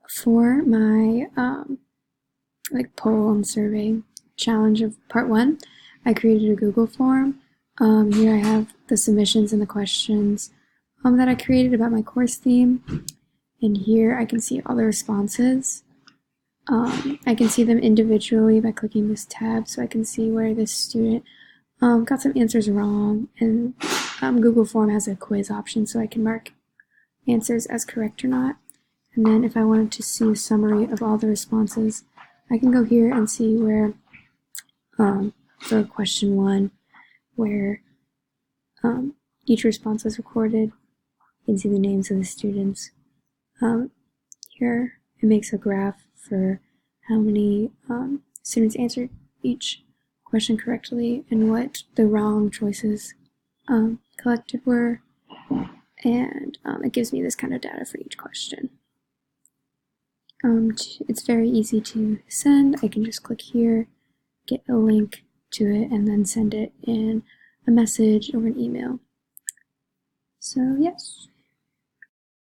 For my like poll and survey challenge of part 1, I created a Google form. Here I have the submissions and the questions that I created about my course theme. And here I can see all the responses. I can see them individually by clicking this tab, so I can see where this student got some answers wrong, and Google Form has a quiz option, so I can mark answers as correct or not. And then if I wanted to see a summary of all the responses, I can go here and see where, for question 1, where each response was recorded. You can see the names of the students. Here it makes a graph for how many students answered each question correctly and what the wrong choices collected were, and it gives me this kind of data for each question. It's very easy to send. I can just click here, get a link to it, and then send it in a message or an email. So yes.